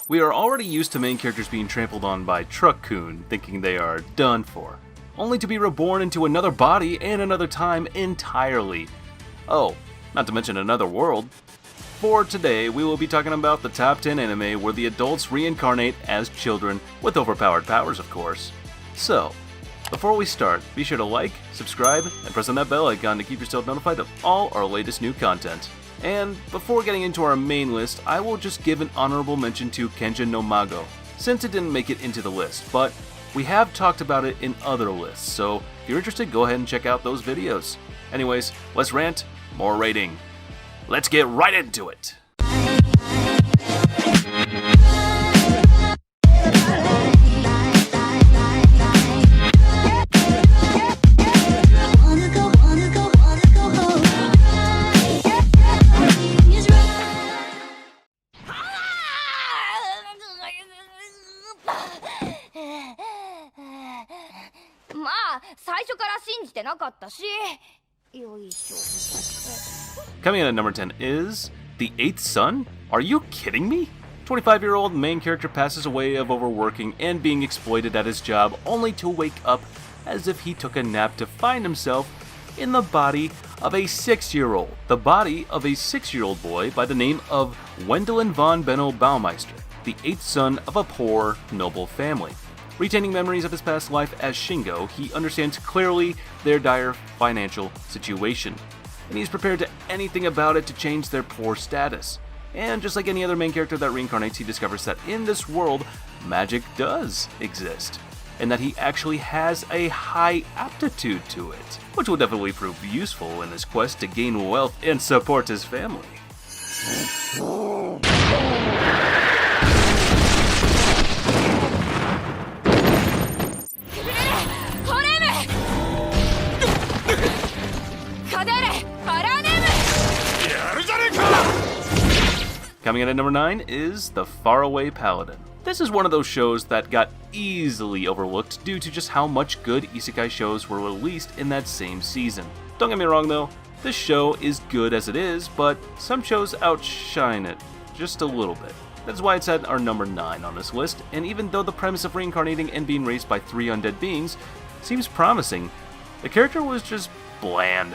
We are already used to main characters being trampled on by Truck-kun, thinking they are done for, only to be reborn into another body and another time entirely. Oh, not to mention another world. For today, we will be talking about the top 10 anime where the adults reincarnate as children with overpowered powers, of course. So, before we start, be sure to like, subscribe, and press on that bell icon to keep yourself notified of all our latest new content. And before getting into our main list, I will just give an honorable mention to Kenjin no Mago, since it didn't make it into the list, but we have talked about it in other lists, so if you're interested, go ahead and check out those videos. Anyways, less rant, more rating. Let's get right into it! Coming in at number 10 is The Eighth Son? Are you kidding me? 25-year-old main character passes away of overworking and being exploited at his job only to wake up as if he took a nap to find himself in the body of a 6-year-old. The body of a 6-year-old boy by the name of Wendelin von Benno Baumeister, the 8th son of a poor, noble family. Retaining memories of his past life as Shingo, he understands clearly their dire financial situation, and he's prepared to anything about it to change their poor status. And just like any other main character that reincarnates, he discovers that in this world, magic does exist, and that he actually has a high aptitude to it, which will definitely prove useful in his quest to gain wealth and support his family. Coming in at number 9 is The Faraway Paladin. This is one of those shows that got easily overlooked due to just how much good isekai shows were released in that same season. Don't get me wrong though, this show is good as it is, but some shows outshine it just a little bit. That's why it's at our number 9 on this list, and even though the premise of reincarnating and being raised by 3 undead beings seems promising, the character was just bland.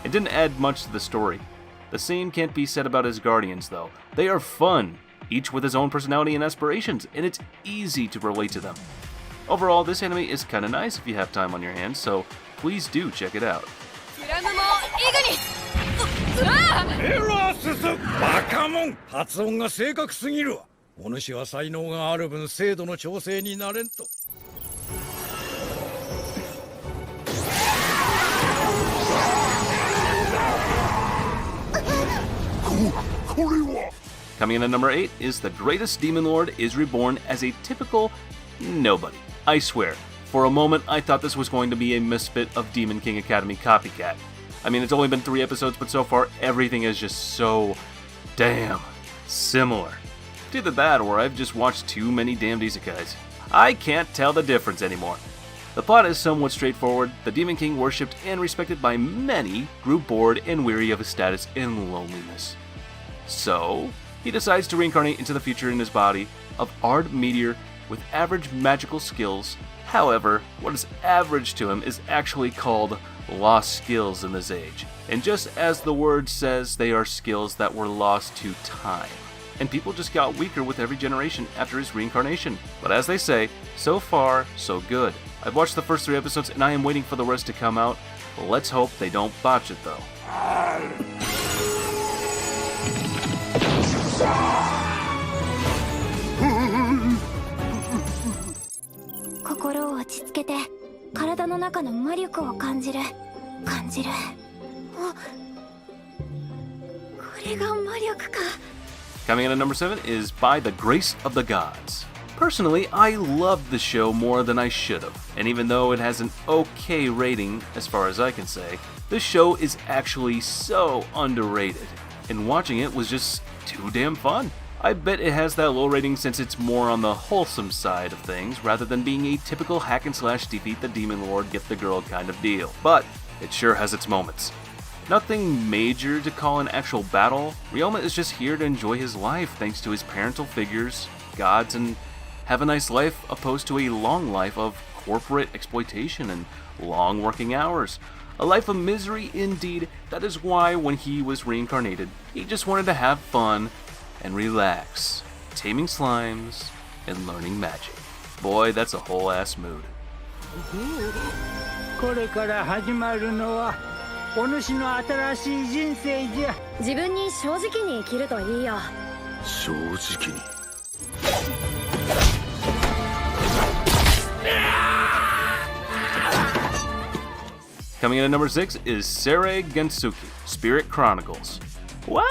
It didn't add much to the story. The same can't be said about his guardians though. They are fun, each with his own personality and aspirations, and it's easy to relate to them. Overall, this anime is kinda nice if you have time on your hands, so please do check it out. Coming in at number 8 is The Greatest Demon Lord is Reborn as a typical nobody. I swear, for a moment I thought this was going to be a misfit of Demon King Academy copycat. I mean, it's only been 3 episodes, but so far everything is just so damn similar. It's either that or I've just watched too many damned isekais. I can't tell the difference anymore. The plot is somewhat straightforward. The Demon King, worshipped and respected by many, grew bored and weary of his status and loneliness. So, he decides to reincarnate into the future in his body of Ard Meteor with average magical skills. However, what is average to him is actually called lost skills in this age. And just as the word says, they are skills that were lost to time. And people just got weaker with every generation after his reincarnation. But as they say, so far, so good. I've watched the first 3 episodes and I am waiting for the rest to come out. Let's hope they don't botch it though. 心を落ち着けて体の中の魔力を感じるあ、これが魔力か。 Coming in at number 7 is By the Grace of the Gods. Personally, I loved the show more than I should have, and even though it has an okay rating as far as I can say, this show is actually so underrated, and watching it was just too damn fun. I bet it has that low rating since it's more on the wholesome side of things rather than being a typical hack and slash defeat the demon lord get the girl kind of deal, but it sure has its moments. Nothing major to call an actual battle. Ryoma is just here to enjoy his life thanks to his parental figures, gods, and have a nice life opposed to a long life of corporate exploitation and long working hours. A life of misery indeed. That is why when he was reincarnated, he just wanted to have fun and relax, taming slimes and learning magic. Boy, that's a whole ass mood. これから始まるのはお主の新しい人生じゃ。自分に正直に生きるといいよ。正直に。Coming in at number 6 is Seirei Gensuki, Spirit Chronicles. Well,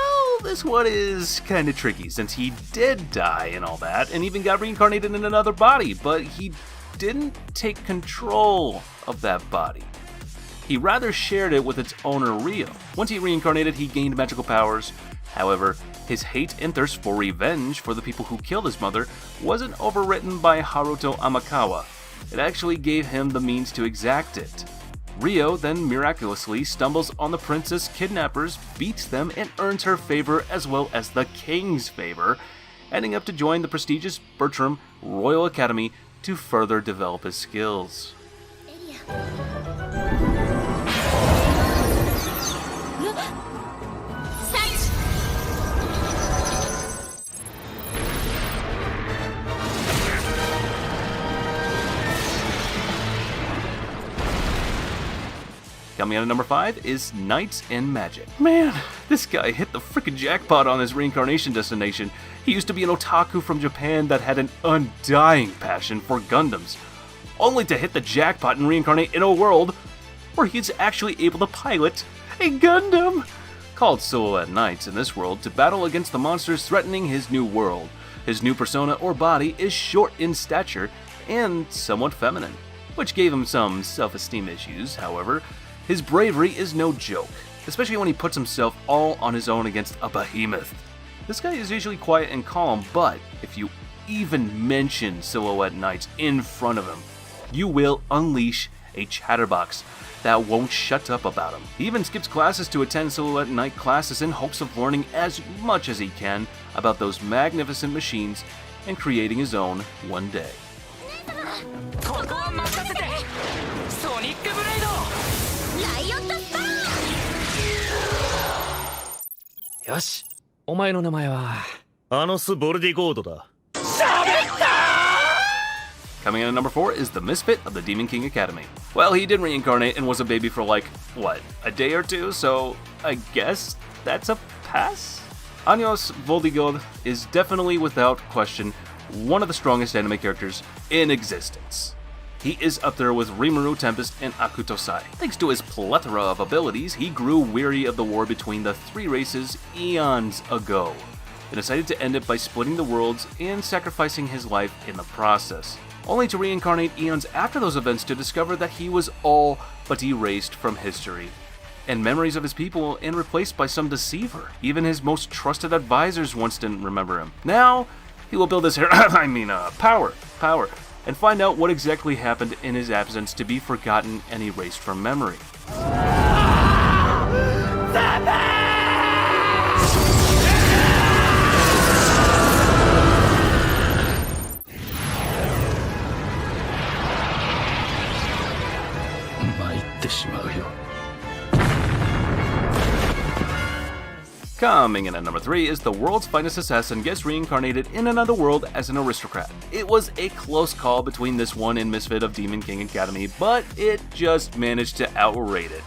this one is kinda tricky since he did die and all that, and even got reincarnated in another body, but he didn't take control of that body. He rather shared it with its owner Ryo. Once he reincarnated, he gained magical powers. However, his hate and thirst for revenge for the people who killed his mother wasn't overwritten by Haruto Amakawa. It actually gave him the means to exact it. Ryo then miraculously stumbles on the princess kidnappers, beats them, and earns her favor as well as the king's favor, ending up to join the prestigious Bertram Royal Academy to further develop his skills. Coming in at number 5 is Knights in Magic. Man, this guy hit the frickin' jackpot on his reincarnation destination. He used to be an otaku from Japan that had an undying passion for Gundams, only to hit the jackpot and reincarnate in a world where he's actually able to pilot a Gundam! Called Silhouette Knights in this world to battle against the monsters threatening his new world. His new persona or body is short in stature and somewhat feminine, which gave him some self-esteem issues. However, his bravery is no joke, especially when he puts himself all on his own against a behemoth. This guy is usually quiet and calm, but if you even mention Silhouette Knights in front of him, you will unleash a chatterbox that won't shut up about him. He even skips classes to attend Silhouette Knight classes in hopes of learning as much as he can about those magnificent machines and creating his own one day. ここは任せてソニックブレードライオットスパーよしお前の名前はアノス・ボルディゴードだ。 Coming in at number 4 is the Misfit of the Demon King Academy. Well, he did reincarnate and was a baby for like, what, a day or two, so I guess that's a pass? Anos Voldigod is definitely, without question, one of the strongest anime characters in existence. He is up there with Rimuru Tempest and Akutosai. Thanks to his plethora of abilities, he grew weary of the war between the three races eons ago, and decided to end it by splitting the worlds and sacrificing his life in the process, only to reincarnate eons after those events to discover that he was all but erased from history and memories of his people and replaced by some deceiver. Even his most trusted advisors once didn't remember him. Now, he will build his power, and find out what exactly happened in his absence to be forgotten and erased from memory. Coming in at number 3 is the world's finest assassin gets reincarnated in another world as an aristocrat. It was a close call between this one and Misfit of Demon King Academy, but it just managed to outrate it.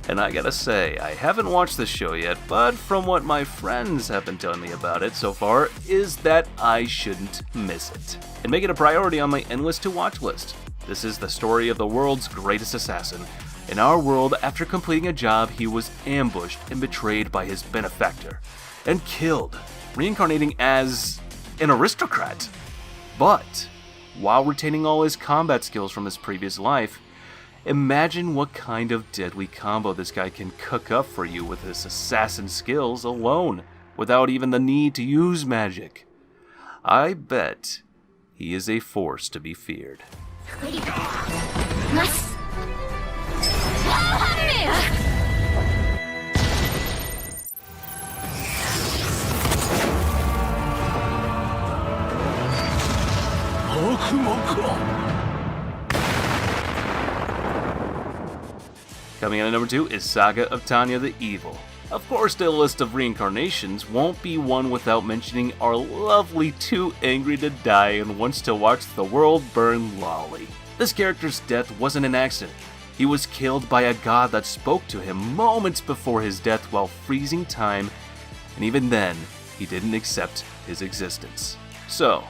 And I gotta say, I haven't watched this show yet, but from what my friends have been telling me about it so far, is that I shouldn't miss it, and make it a priority on my endless to watch list. This is the story of the world's greatest assassin. In our world, after completing a job, he was ambushed and betrayed by his benefactor, and killed, reincarnating as an aristocrat. But, while retaining all his combat skills from his previous life, imagine what kind of deadly combo this guy can cook up for you with his assassin skills alone, without even the need to use magic. I bet he is a force to be feared. Coming in at number 2 is Saga of Tanya the Evil. Of course, the list of reincarnations won't be one without mentioning our lovely Too Angry to Die and Wants to Watch the World Burn Lolly. This character's death wasn't an accident. He was killed by a god that spoke to him moments before his death while freezing time, and even then, he didn't accept his existence. So,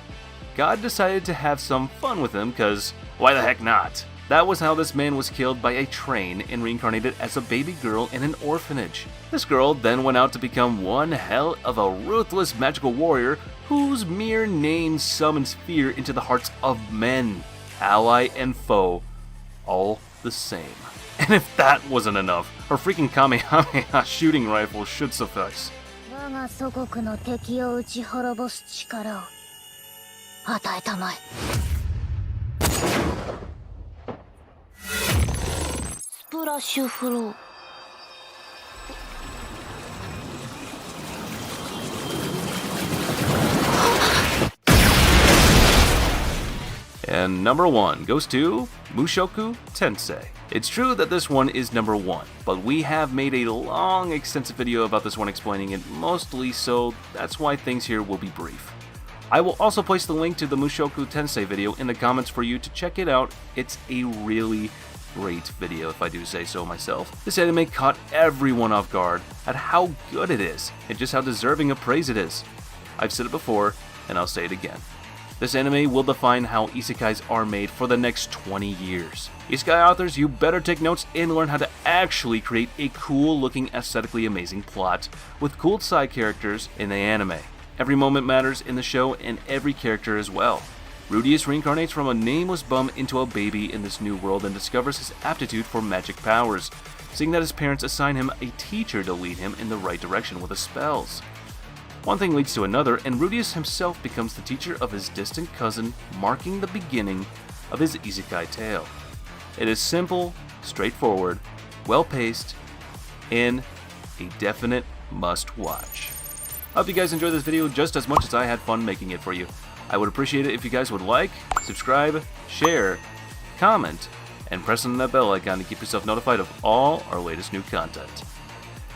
God decided to have some fun with him, cause why the heck not? That was how this man was killed by a train and reincarnated as a baby girl in an orphanage. This girl then went out to become one hell of a ruthless magical warrior whose mere name summons fear into the hearts of men, ally and foe, all the same. And if that wasn't enough, her freaking Kamehameha shooting rifle should suffice. 我が祖国の敵を打ち滅ぼす力を与えたまえ。スプラッシュフロー。And number 1 goes to Mushoku Tensei. It's true that this one is number 1, but we have made a long, extensive video about this one explaining it mostly, so that's why things here will be brief. I will also place the link to the Mushoku Tensei video in the comments for you to check it out. It's a really great video, if I do say so myself. This anime caught everyone off guard at how good it is, and just how deserving of praise it is. I've said it before, and I'll say it again. This anime will define how isekais are made for the next 20 years. Isekai authors, you better take notes and learn how to actually create a cool looking, aesthetically amazing plot with cool side characters in the anime. Every moment matters in the show, and every character as well. Rudius reincarnates from a nameless bum into a baby in this new world and discovers his aptitude for magic powers, seeing that his parents assign him a teacher to lead him in the right direction with his spells. One thing leads to another, and Rudius himself becomes the teacher of his distant cousin, marking the beginning of his isekai tale. It is simple, straightforward, well-paced, and a definite must-watch. I hope you guys enjoyed this video just as much as I had fun making it for you. I would appreciate it if you guys would like, subscribe, share, comment, and press on that bell icon to keep yourself notified of all our latest new content.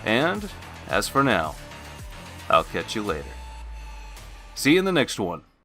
And, as for now, I'll catch you later. See you in the next one.